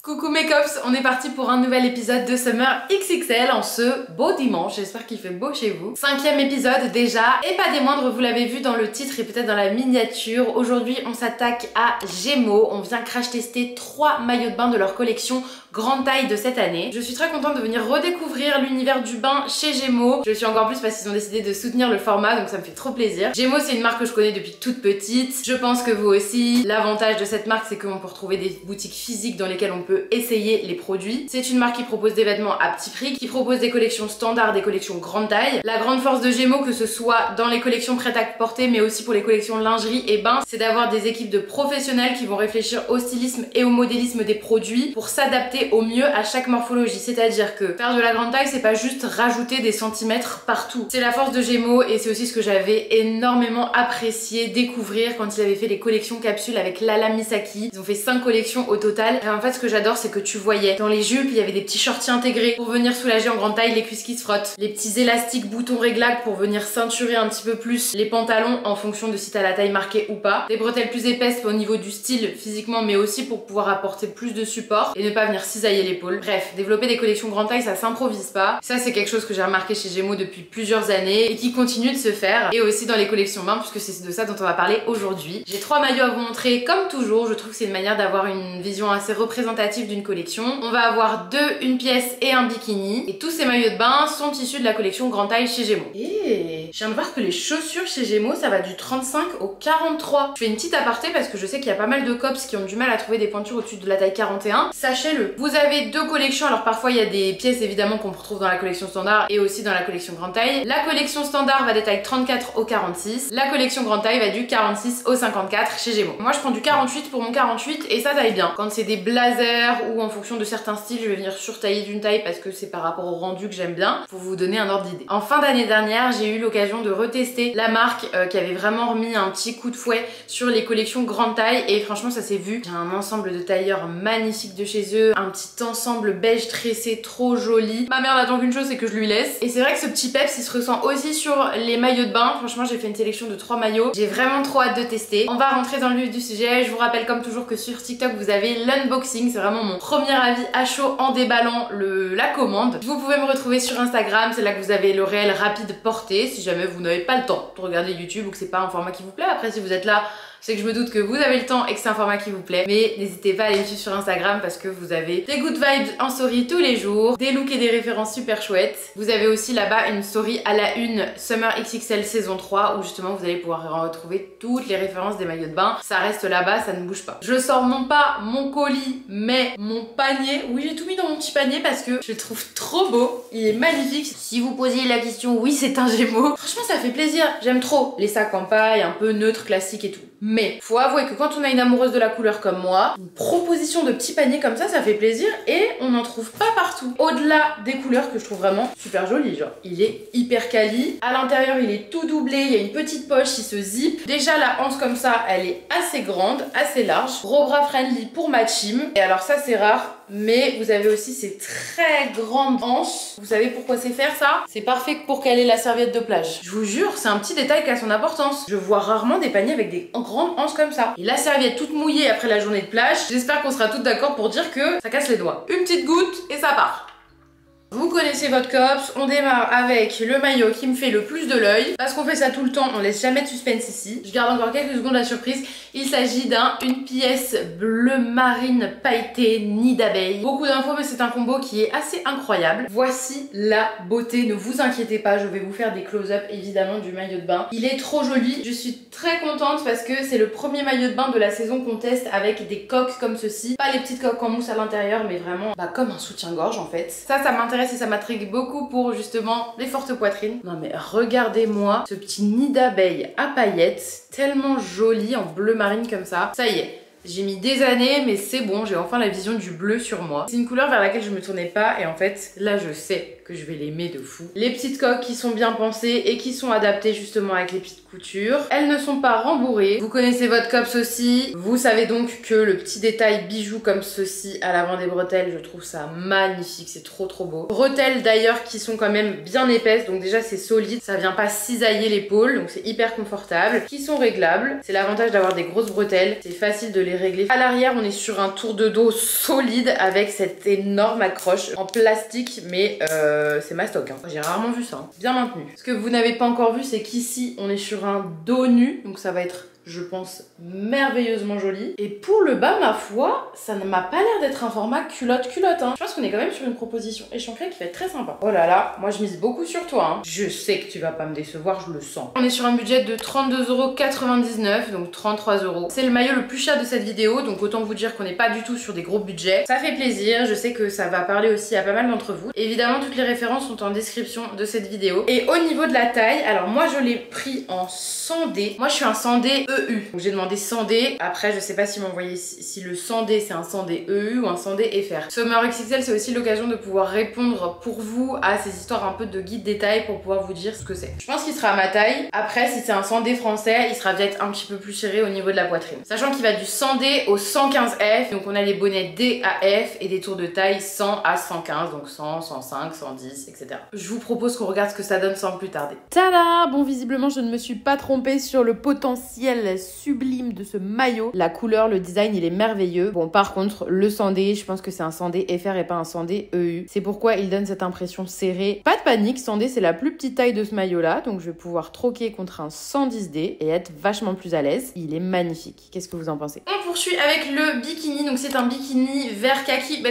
Coucou mes cops, on est parti pour un nouvel épisode de Summer XXL en ce beau dimanche, j'espère qu'il fait beau chez vous. 5e épisode déjà, et pas des moindres, vous l'avez vu dans le titre et peut-être dans la miniature. Aujourd'hui on s'attaque à Gémeaux, on vient crash tester 3 maillots de bain de leur collection grande taille de cette année. Je suis très contente de venir redécouvrir l'univers du bain chez Gémeaux. Je suis encore plus parce qu'ils ont décidé de soutenir le format, donc ça me fait trop plaisir. Gémeaux c'est une marque que je connais depuis toute petite, je pense que vous aussi. L'avantage de cette marque c'est qu'on peut retrouver des boutiques physiques dans lesquelles on peut essayer les produits. C'est une marque qui propose des vêtements à petit prix, qui propose des collections standards, des collections grande taille. La grande force de Gémeaux, que ce soit dans les collections prêtes à porter mais aussi pour les collections lingerie et bain, c'est d'avoir des équipes de professionnels qui vont réfléchir au stylisme et au modélisme des produits pour s'adapter au mieux à chaque morphologie. C'est-à-dire que faire de la grande taille, c'est pas juste rajouter des centimètres partout. C'est la force de Gémeaux et c'est aussi ce que j'avais énormément apprécié découvrir quand ils avaient fait les collections capsules avec Lala Misaki. Ils ont fait 5 collections au total. Et en fait, ce que j'adore, c'est que tu voyais dans les jupes, il y avait des petits shorties intégrés pour venir soulager en grande taille les cuisses qui se frottent, les petits élastiques boutons réglables pour venir ceinturer un petit peu plus les pantalons en fonction de si t'as la taille marquée ou pas, des bretelles plus épaisses au niveau du style physiquement mais aussi pour pouvoir apporter plus de support et ne pas venir cisailler l'épaule. Bref, développer des collections grande taille, ça s'improvise pas. Ça, c'est quelque chose que j'ai remarqué chez Gémeaux depuis plusieurs années et qui continue de se faire, et aussi dans les collections bain puisque c'est de ça dont on va parler aujourd'hui. J'ai 3 maillots à vous montrer comme toujours. Je trouve que c'est une manière d'avoir une vision assez représentative d'une collection. On va avoir une pièce et un bikini, et tous ces maillots de bain sont issus de la collection grande taille chez Gémeaux. Et je viens de voir que les chaussures chez Gémeaux, ça va du 35 au 43. Je fais une petite aparté parce que je sais qu'il y a pas mal de cops qui ont du mal à trouver des pointures au-dessus de la taille 41. Sachez-le. Vous avez 2 collections, alors parfois il y a des pièces évidemment qu'on retrouve dans la collection standard et aussi dans la collection grande taille. La collection standard va des tailles 34 au 46. La collection grande taille va du 46 au 54 chez Gémeaux. Moi je prends du 48 pour mon 48 et ça taille bien. Quand c'est des blazers ou en fonction de certains styles, je vais venir surtailler d'une taille parce que c'est par rapport au rendu que j'aime bien, pour vous donner un ordre d'idée. En fin d'année dernière, j'ai eu l'occasion de retester la marque qui avait vraiment remis un petit coup de fouet sur les collections grande taille et franchement ça s'est vu. J'ai un ensemble de tailleurs magnifiques de chez eux, un petit ensemble beige tressé trop joli. Ma mère n'attend qu'une chose, c'est que je lui laisse. Et c'est vrai que ce petit peps il se ressent aussi sur les maillots de bain. Franchement j'ai fait une sélection de 3 maillots, j'ai vraiment trop hâte de tester. On va rentrer dans le vif du sujet. Je vous rappelle comme toujours que sur TikTok vous avez l'unboxing, c'est vraiment mon premier avis à chaud en déballant la commande. Vous pouvez me retrouver sur Instagram, c'est là que vous avez le réel rapide porté si jamais vous n'avez pas le temps de regarder YouTube ou que c'est pas un format qui vous plaît. Après si vous êtes là, c'est que je me doute que vous avez le temps et que c'est un format qui vous plaît, mais n'hésitez pas à aller me suivre sur Instagram parce que vous avez des good vibes en story tous les jours, des looks et des références super chouettes. Vous avez aussi là-bas une story à la une Summer XXL saison 3 où justement vous allez pouvoir retrouver toutes les références des maillots de bain. Ça reste là-bas, ça ne bouge pas. Je sors non pas mon colis mais mon panier. Oui, j'ai tout mis dans mon petit panier parce que je le trouve trop beau, il est magnifique. Si vous posiez la question, oui c'est un Gémeaux. Franchement ça fait plaisir, j'aime trop les sacs en paille un peu neutre, classique et tout. Mais faut avouer que quand on a une amoureuse de la couleur comme moi, une proposition de petit panier comme ça fait plaisir et on n'en trouve pas partout. Au-delà des couleurs que je trouve vraiment super jolies, genre il est hyper quali. À l'intérieur il est tout doublé, il y a une petite poche qui se zip. Déjà la hanche comme ça, elle est assez grande, assez large. Gros bras friendly pour ma team. Et alors ça c'est rare, mais vous avez aussi ces très grandes hanches. Vous savez pourquoi c'est faire ça? C'est parfait pour caler la serviette de plage. Je vous jure, c'est un petit détail qui a son importance. Je vois rarement des paniers avec des grandes hanches comme ça. Et la serviette toute mouillée après la journée de plage, j'espère qu'on sera toutes d'accord pour dire que ça casse les doigts. Une petite goutte et ça part. Vous connaissez votre cops, on démarre avec le maillot qui me fait le plus de l'œil. Parce qu'on fait ça tout le temps, on laisse jamais de suspense ici. Je garde encore quelques secondes la surprise. Il s'agit d'une pièce bleu marine pailletée, nid d'abeille. Beaucoup d'infos mais c'est un combo qui est assez incroyable. Voici la beauté, ne vous inquiétez pas, je vais vous faire des close-up évidemment du maillot de bain. Il est trop joli, je suis très contente parce que c'est le premier maillot de bain de la saison qu'on teste avec des coques comme ceci. Pas les petites coques en mousse à l'intérieur mais vraiment comme un soutien-gorge en fait. Ça m'intéresse et ça m'intrigue beaucoup pour justement les fortes poitrines. Non mais regardez-moi ce petit nid d'abeille à paillettes, tellement joli en bleu marine comme ça. Ça y est. J'ai mis des années mais c'est bon, j'ai enfin la vision du bleu sur moi. C'est une couleur vers laquelle je me tournais pas et en fait là je sais que je vais l'aimer de fou. Les petites coques qui sont bien pensées et qui sont adaptées justement avec les petites coutures. Elles ne sont pas rembourrées. Vous connaissez votre cops aussi. Vous savez donc que le petit détail bijou comme ceci à l'avant des bretelles, je trouve ça magnifique, c'est trop beau. Bretelles d'ailleurs qui sont quand même bien épaisses, donc déjà c'est solide, ça vient pas cisailler l'épaule, donc c'est hyper confortable. Qui sont réglables, c'est l'avantage d'avoir des grosses bretelles, c'est facile de les les régler. À l'arrière, on est sur un tour de dos solide avec cette énorme accroche en plastique, mais c'est mastoc. Hein. J'ai rarement vu ça. Hein. Bien maintenu. Ce que vous n'avez pas encore vu, c'est qu'ici, on est sur un dos nu, donc ça va être, je pense, merveilleusement joli. Et pour le bas, ma foi, ça ne m'a pas l'air d'être un format culotte. Hein. Je pense qu'on est quand même sur une proposition échancrée qui va être très sympa. Oh là là, moi je mise beaucoup sur toi. Hein. Je sais que tu vas pas me décevoir, je le sens. On est sur un budget de 32,99 €, donc 33 €. C'est le maillot le plus cher de cette vidéo, donc autant vous dire qu'on n'est pas du tout sur des gros budgets. Ça fait plaisir, je sais que ça va parler aussi à pas mal d'entre vous. Évidemment, toutes les références sont en description de cette vidéo. Et au niveau de la taille, alors moi je l'ai pris en 100D. Moi je suis un 100D EU. Donc j'ai demandé 100D. Après, je sais pas si m'envoyer si le 100D c'est un 100D EU ou un 100D FR. Summer XXL, c'est aussi l'occasion de pouvoir répondre pour vous à ces histoires un peu de guide détail pour pouvoir vous dire ce que c'est. Je pense qu'il sera à ma taille. Après, si c'est un 100D français, il sera peut-être un petit peu plus serré au niveau de la poitrine. Sachant qu'il va du 100D au 115F. Donc on a les bonnets D à F et des tours de taille 100 à 115. Donc 100, 105, 110, etc. Je vous propose qu'on regarde ce que ça donne sans plus tarder. Tada! Bon, visiblement, je ne me suis pas trompée sur le potentiel sublime de ce maillot. La couleur, le design, il est merveilleux. Bon, par contre, le 100D, je pense que c'est un 100D FR et pas un 100D EU. C'est pourquoi il donne cette impression serrée. Pas de panique, 100D, c'est la plus petite taille de ce maillot-là. Donc, je vais pouvoir troquer contre un 110D et être vachement plus à l'aise. Il est magnifique. Qu'est-ce que vous en pensez? On poursuit avec le bikini. Donc, c'est un bikini vert kaki,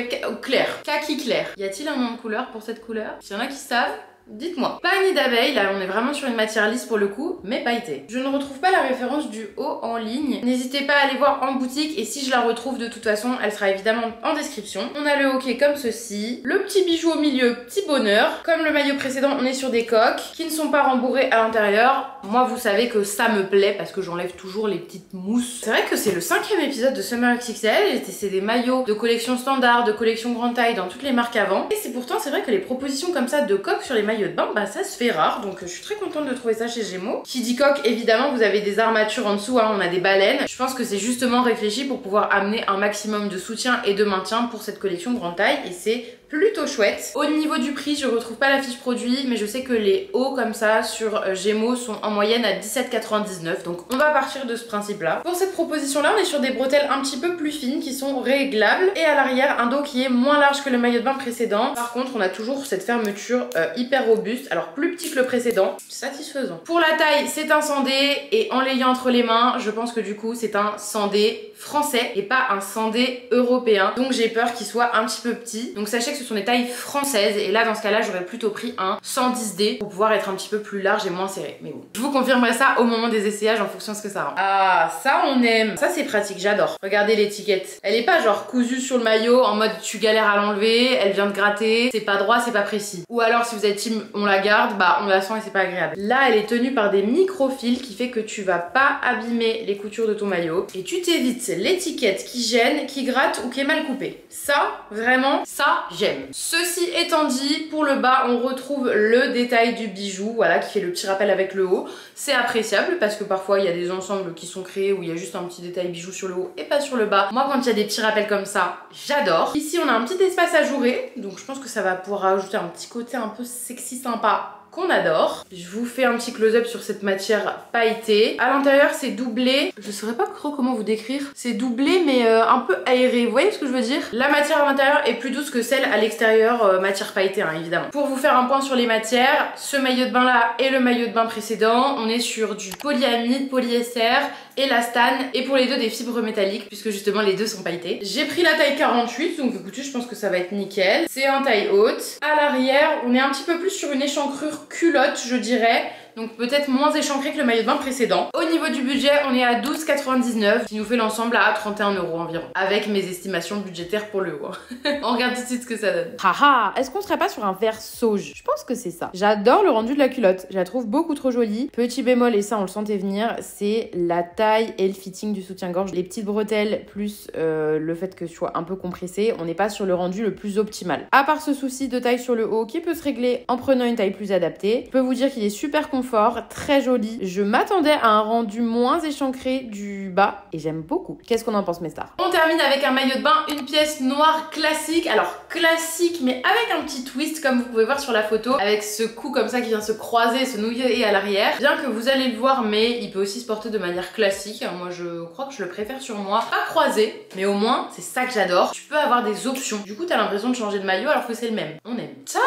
clair. Kaki clair. Y a-t-il un nom de couleur pour cette couleur? S'il y en a qui savent, dites-moi. Pas nid d'abeille, là on est vraiment sur une matière lisse pour le coup, mais pailletée. Je ne retrouve pas la référence du haut en ligne. N'hésitez pas à aller voir en boutique et si je la retrouve de toute façon, elle sera évidemment en description. On a le haut qui est comme ceci. Le petit bijou au milieu, petit bonheur. Comme le maillot précédent, on est sur des coques qui ne sont pas rembourrées à l'intérieur. Moi, vous savez que ça me plaît parce que j'enlève toujours les petites mousses. C'est vrai que c'est le 5e épisode de Summer XXL et c'est des maillots de collection standard, de collection grande taille dans toutes les marques avant. Et c'est pourtant, c'est vrai que les propositions comme ça de coques sur les maillots de bain, bah ça se fait rare, donc je suis très contente de trouver ça chez Gémeaux. Qui dit coque, évidemment vous avez des armatures en dessous, hein, on a des baleines. Je pense que c'est justement réfléchi pour pouvoir amener un maximum de soutien et de maintien pour cette collection grande taille et c'est plutôt chouette. Au niveau du prix, je retrouve pas la fiche produit, mais je sais que les hauts comme ça sur Gémeaux sont en moyenne à 17,99, donc on va partir de ce principe-là. Pour cette proposition-là, on est sur des bretelles un petit peu plus fines qui sont réglables et à l'arrière un dos qui est moins large que le maillot de bain précédent. Par contre, on a toujours cette fermeture hyper robuste, alors plus petit que le précédent, satisfaisant. Pour la taille, c'est un 100D et en l'ayant entre les mains, je pense que du coup c'est un 100D français et pas un 100D européen, donc j'ai peur qu'il soit un petit peu petit. Donc sachez que ce sont des tailles françaises et là dans ce cas là j'aurais plutôt pris un 110D pour pouvoir être un petit peu plus large et moins serré, mais bon. Je vous confirmerai ça au moment des essayages en fonction de ce que ça rend. Ah, ça on aime, ça c'est pratique, j'adore. Regardez l'étiquette, elle est pas genre cousue sur le maillot en mode tu galères à l'enlever, elle vient de gratter, c'est pas droit, c'est pas précis. Ou alors si vous êtes team on la garde, bah on la sent et c'est pas agréable. Là elle est tenue par des micro-fils qui fait que tu vas pas abîmer les coutures de ton maillot et tu t'évites l'étiquette qui gêne, qui gratte ou qui est mal coupée. Ça, vraiment, ça j'aime. Ceci étant dit, pour le bas on retrouve le détail du bijou, voilà, qui fait le petit rappel avec le haut. C'est appréciable parce que parfois il y a des ensembles qui sont créés où il y a juste un petit détail bijou sur le haut et pas sur le bas. Moi quand il y a des petits rappels comme ça, j'adore. Ici on a un petit espace ajouré, donc je pense que ça va pouvoir rajouter un petit côté un peu sexy sympa qu'on adore. Je vous fais un petit close-up sur cette matière pailletée. À l'intérieur c'est doublé, je saurais pas trop comment vous décrire. C'est doublé mais un peu aéré, vous voyez ce que je veux dire? La matière à l'intérieur est plus douce que celle à l'extérieur, matière pailletée hein, évidemment. Pour vous faire un point sur les matières, ce maillot de bain là et le maillot de bain précédent, on est sur du polyamide, polyester, élastane et pour les deux des fibres métalliques puisque justement les deux sont pailletés. J'ai pris la taille 48 donc écoutez je pense que ça va être nickel. C'est un taille haute. À l'arrière on est un petit peu plus sur une échancrure culotte je dirais, donc peut-être moins échancré que le maillot de bain précédent. Au niveau du budget on est à 12,99 qui nous fait l'ensemble à 31 € environ avec mes estimations budgétaires pour le haut. On regarde tout de suite ce que ça donne. Haha, est-ce qu'on serait pas sur un vert sauge? Je pense que c'est ça. J'adore le rendu de la culotte, je la trouve beaucoup trop jolie. Petit bémol et ça on le sentait venir, c'est la taille et le fitting du soutien-gorge. Les petites bretelles plus le fait que je sois un peu compressée, on n'est pas sur le rendu le plus optimal. À part ce souci de taille sur le haut qui peut se régler en prenant une taille plus adaptée, je peux vous dire qu'il est super confortable confort, très joli. Je m'attendais à un rendu moins échancré du bas et j'aime beaucoup. Qu'est-ce qu'on en pense, mes stars? On termine avec un maillot de bain, une pièce noire classique. Alors classique mais avec un petit twist comme vous pouvez voir sur la photo, avec ce cou comme ça qui vient se croiser, se nouiller à l'arrière. Bien que vous allez le voir, mais il peut aussi se porter de manière classique. Moi je crois que je le préfère sur moi. Pas croisé, mais au moins c'est ça que j'adore. Tu peux avoir des options. Du coup t'as l'impression de changer de maillot alors que c'est le même. On aime. Tadam!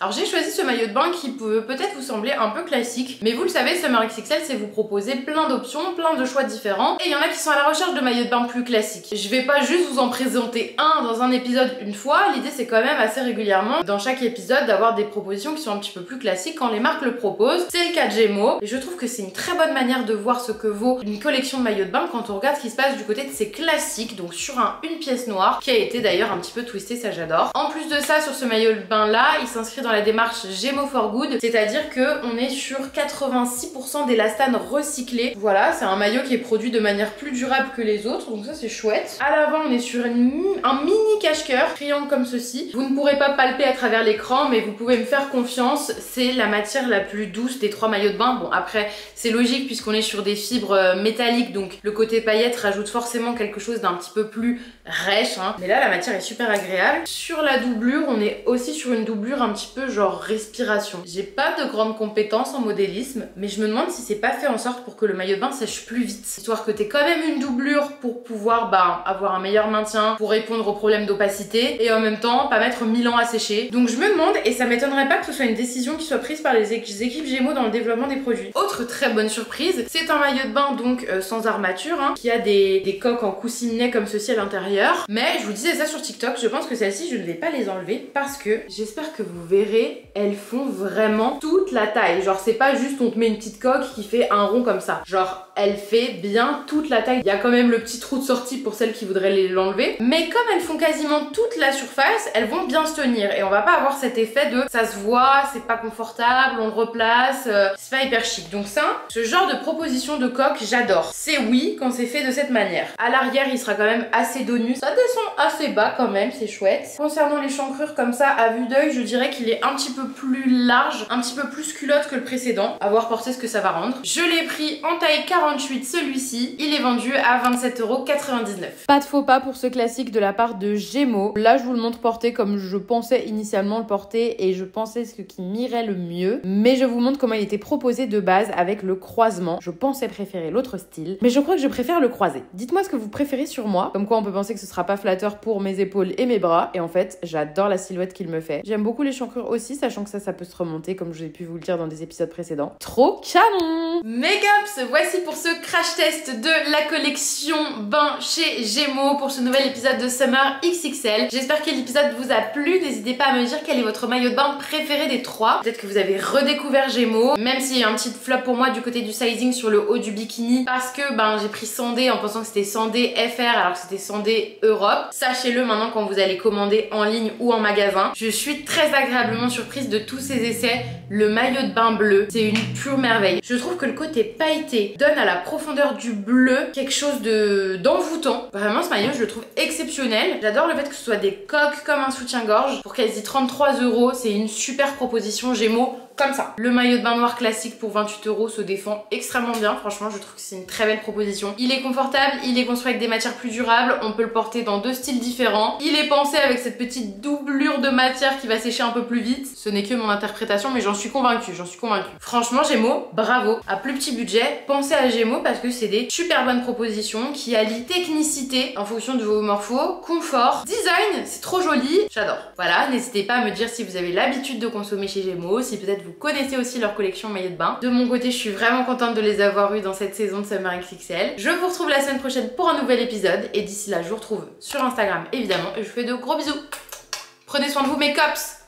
Alors j'ai choisi ce maillot de bain qui peut peut-être vous sembler un peu classique, mais vous le savez, Summer XXL c'est vous proposer plein d'options, plein de choix différents, et il y en a qui sont à la recherche de maillots de bain plus classiques. Je vais pas juste vous en présenter un dans un épisode une fois, l'idée c'est quand même assez régulièrement dans chaque épisode d'avoir des propositions qui sont un petit peu plus classiques quand les marques le proposent. C'est le cas de Gémeaux, et je trouve que c'est une très bonne manière de voir ce que vaut une collection de maillots de bain quand on regarde ce qui se passe du côté de ces classiques, donc sur une pièce noire, qui a été d'ailleurs un petit peu twistée, ça j'adore. En plus de ça, sur ce maillot de bain là, il s'inscrit dans la démarche Gémeaux for Good, c'est-à-dire que on est sur 86% d'élastane recyclé. Voilà, c'est un maillot qui est produit de manière plus durable que les autres, donc ça c'est chouette. À l'avant, on est sur un mini cache-cœur, triangle comme ceci. Vous ne pourrez pas palper à travers l'écran, mais vous pouvez me faire confiance, c'est la matière la plus douce des trois maillots de bain. Bon après, c'est logique puisqu'on est sur des fibres métalliques, donc le côté paillette rajoute forcément quelque chose d'un petit peu plus rêche, hein. Mais là, la matière est super agréable. Sur la doublure, on est aussi sur une doublure un petit peu genre respiration. J'ai pas de grandes compétences en modélisme, mais je me demande si c'est pas fait en sorte pour que le maillot de bain sèche plus vite, histoire que t'aies quand même une doublure pour pouvoir avoir un meilleur maintien, pour répondre aux problèmes d'opacité, et en même temps pas mettre 1000 ans à sécher. Donc je me demande, et ça m'étonnerait pas que ce soit une décision qui soit prise par les équipes Gémeaux dans le développement des produits. Autre très bonne surprise, c'est un maillot de bain donc sans armature, hein, qui a des coques en coussinet comme ceci à l'intérieur. Mais je vous disais ça sur TikTok, je pense que celles-ci je ne vais pas les enlever parce que j'espère que vous verrez, elles font vraiment toute la taille. Genre c'est pas juste on te met une petite coque qui fait un rond comme ça. Genre elle fait bien toute la taille. Il y a quand même le petit trou de sortie pour celles qui voudraient l'enlever. Mais comme elles font quasiment toute la surface, elles vont bien se tenir. Et on va pas avoir cet effet de ça se voit, c'est pas confortable, on le replace, c'est pas hyper chic. Donc ça, ce genre de proposition de coque, j'adore. C'est oui quand c'est fait de cette manière. À l'arrière, il sera quand même assez dos nu. Ça descend assez bas quand même, c'est chouette. Concernant l'échancrure comme ça, à vue d'œil, je dirais qu'il est un petit peu plus large, un petit peu plus culotte que le précédent. À voir porter ce que ça va rendre. Je l'ai pris en taille 48 celui-ci. Il est vendu à 27,99 €. Pas de faux pas pour ce classique de la part de Gémeaux. Là, je vous le montre porté comme je pensais initialement le porter et je pensais ce qui m'irait le mieux. Mais je vous montre comment il était proposé de base avec le croisement. Je pensais préférer l'autre style, mais je crois que je préfère le croisé. Dites-moi ce que vous préférez sur moi. Comme quoi on peut penser que ce sera pas flatteur pour mes épaules et mes bras. Et en fait, j'adore la silhouette qu'il me fait. J'aime beaucoup l'échancrure aussi, sachant que ça peut se remonter comme je l'ai pu vous le dire dans des épisodes précédents. Trop canon! Megups, voici pour ce crash test de la collection bain chez Gémeaux pour ce nouvel épisode de Summer XXL. J'espère que l'épisode vous a plu. N'hésitez pas à me dire quel est votre maillot de bain préféré des trois. Peut-être que vous avez redécouvert Gémeaux, même s'il y a un petit flop pour moi du côté du sizing sur le haut du bikini parce que j'ai pris 100D en pensant que c'était 100D FR alors que c'était 100D Europe. Sachez-le maintenant quand vous allez commander en ligne ou en magasin. Je suis très agréablement surprise de tous ces essais. Le maillot de bain bleu, c'est une pure merveille. Je trouve que le côté pailleté donne à la profondeur du bleu quelque chose d'envoûtant. Vraiment, ce maillot, je le trouve exceptionnel. J'adore le fait que ce soit des coques comme un soutien-gorge. Pour quasi 33 €, c'est une super proposition Gémeaux. Comme ça. Le maillot de bain noir classique pour 28 € se défend extrêmement bien. Franchement, je trouve que c'est une très belle proposition. Il est confortable, il est construit avec des matières plus durables. On peut le porter dans deux styles différents. Il est pensé avec cette petite doublure de matière qui va sécher un peu plus vite. Ce n'est que mon interprétation, mais j'en suis convaincue, Franchement, Gémeaux, bravo. À plus petit budget, pensez à Gémeaux parce que c'est des super bonnes propositions qui allient technicité en fonction de vos morphos, confort, design, c'est trop joli. J'adore. Voilà, n'hésitez pas à me dire si vous avez l'habitude de consommer chez Gémeaux, si peut-être vous connaissez aussi leur collection maillot de bain. De mon côté, je suis vraiment contente de les avoir eus dans cette saison de Summer XXL. Je vous retrouve la semaine prochaine pour un nouvel épisode et d'ici là, je vous retrouve sur Instagram évidemment et je vous fais de gros bisous. Prenez soin de vous mes cops.